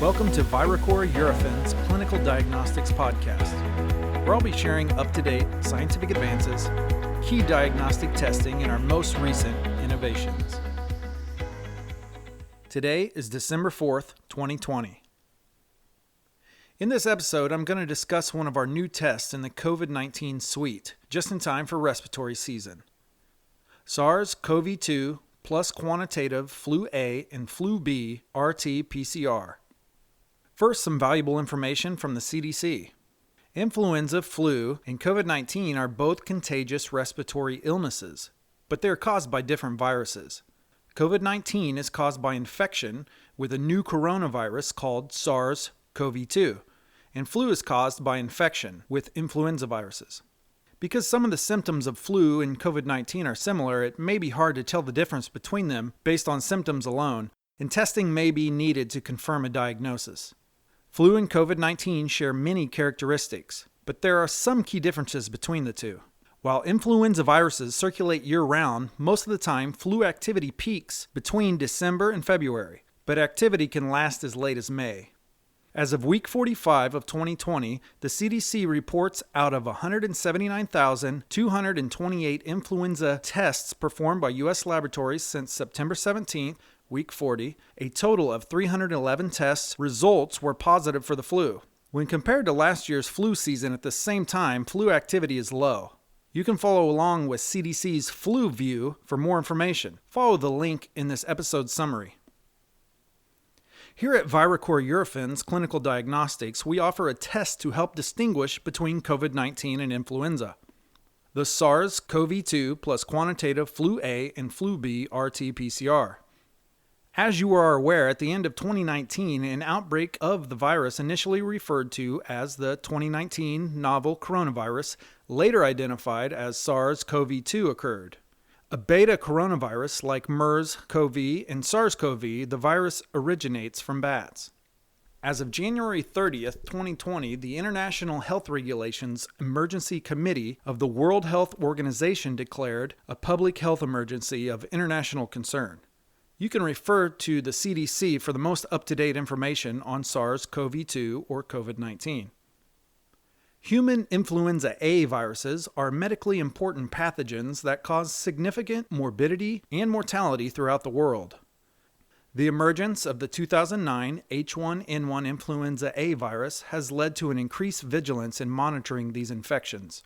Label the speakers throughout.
Speaker 1: Welcome to Viracor Eurofins Clinical Diagnostics Podcast, where I'll be sharing up-to-date scientific advances, key diagnostic testing, and our most recent innovations. Today is December 4th, 2020. In this episode, I'm going to discuss one of our new tests in the COVID-19 suite, just in time for respiratory season. SARS-CoV-2 plus quantitative flu A and flu B RT-PCR. First, some valuable information from the CDC. Influenza, flu, and COVID-19 are both contagious respiratory illnesses, but they are caused by different viruses. COVID-19 is caused by infection with a new coronavirus called SARS-CoV-2, and flu is caused by infection with influenza viruses. Because some of the symptoms of flu and COVID-19 are similar, it may be hard to tell the difference between them based on symptoms alone, and testing may be needed to confirm a diagnosis. Flu and COVID-19 share many characteristics, but there are some key differences between the two. While influenza viruses circulate year-round, most of the time flu activity peaks between December and February, but activity can last as late as May. As of week 45 of 2020, the CDC reports out of 179,228 influenza tests performed by U.S. laboratories since September 17th, week 40, a total of 311 tests results were positive for the flu. When compared to last year's flu season at the same time, flu activity is low. You can follow along with CDC's Flu View for more information. Follow the link in this episode summary. Here at Viracor Eurofins Clinical Diagnostics, we offer a test to help distinguish between COVID-19 and influenza. The SARS-CoV-2 plus quantitative flu A and flu B RT-PCR. As you are aware, at the end of 2019, an outbreak of the virus initially referred to as the 2019 novel coronavirus, later identified as SARS-CoV-2 occurred. A beta coronavirus like MERS-CoV and SARS-CoV, the virus originates from bats. As of January 30th, 2020, the International Health Regulations Emergency Committee of the World Health Organization declared a public health emergency of international concern. You can refer to the CDC for the most up-to-date information on SARS-CoV-2 or COVID-19. Human influenza A viruses are medically important pathogens that cause significant morbidity and mortality throughout the world. The emergence of the 2009 H1N1 influenza A virus has led to an increased vigilance in monitoring these infections.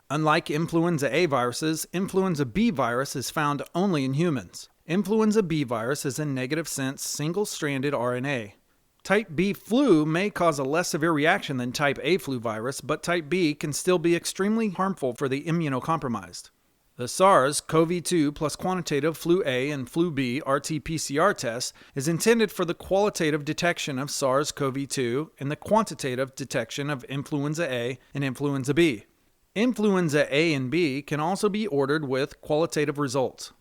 Speaker 1: Unlike influenza A viruses, influenza B virus is found only in humans. Influenza B virus is a negative-sense single-stranded RNA. Type B flu may cause a less severe reaction than type A flu virus, but type B can still be extremely harmful for the immunocompromised. The SARS-CoV-2 plus quantitative flu A and flu B RT-PCR test is intended for the qualitative detection of SARS-CoV-2 and the quantitative detection of influenza A and influenza B. Influenza A and B can also be ordered with qualitative results.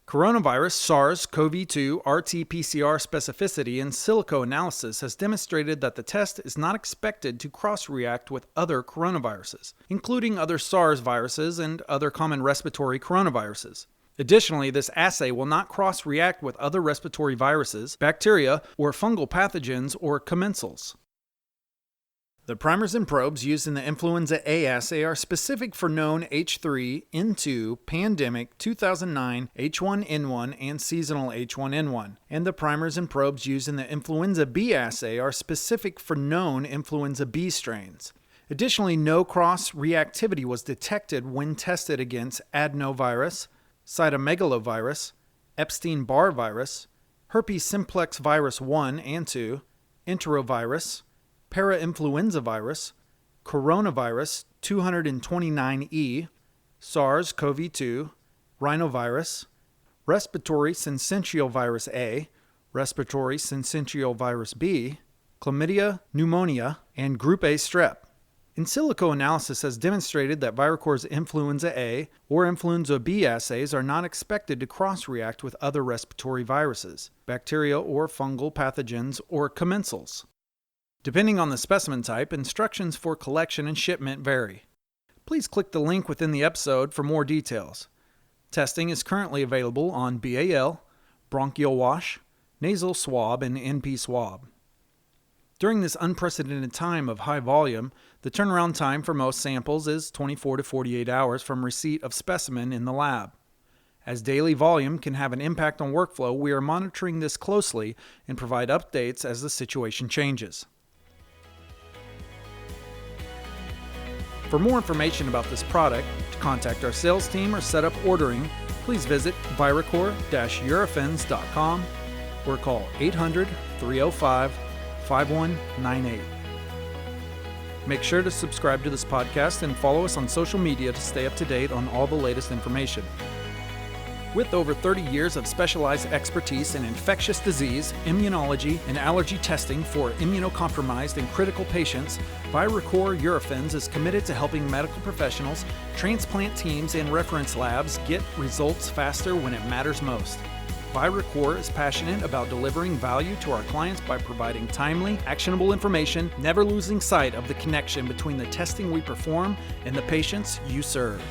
Speaker 1: Coronavirus SARS-CoV-2 RT-PCR specificity in silico analysis has demonstrated that the test is not expected to cross-react with other coronaviruses, including other SARS viruses and other common respiratory coronaviruses. Additionally, this assay will not cross-react with other respiratory viruses, bacteria, or fungal pathogens or commensals. The primers and probes used in the influenza A assay are specific for known H3N2 pandemic 2009 H1N1 and seasonal H1N1, and the primers and probes used in the influenza B assay are specific for known influenza B strains. Additionally, no cross-reactivity was detected when tested against adenovirus, cytomegalovirus, Epstein-Barr virus, herpes simplex virus 1 and 2, enterovirus, parainfluenza virus, coronavirus 229E, SARS-CoV-2, rhinovirus, respiratory syncytial virus A, respiratory syncytial virus B, chlamydia pneumonia, and group A strep. In silico analysis has demonstrated that Viracor's influenza A or influenza B assays are not expected to cross-react with other respiratory viruses, bacteria or fungal pathogens, or commensals. Depending on the specimen type, instructions for collection and shipment vary. Please click the link within the episode for more details. Testing is currently available on BAL, bronchial wash, nasal swab, and NP swab. During this unprecedented time of high volume, the turnaround time for most samples is 24 to 48 hours from receipt of specimen in the lab. As daily volume can have an impact on workflow, we are monitoring this closely and provide updates as the situation changes. For more information about this product, to contact our sales team or set up ordering, please visit viracor-eurofins.com or call 800-305-5198. Make sure to subscribe to this podcast and follow us on social media to stay up to date on all the latest information. With over 30 years of specialized expertise in infectious disease, immunology, and allergy testing for immunocompromised and critical patients, Viracor Eurofins is committed to helping medical professionals, transplant teams, and reference labs get results faster when it matters most. Viracor is passionate about delivering value to our clients by providing timely, actionable information, never losing sight of the connection between the testing we perform and the patients you serve.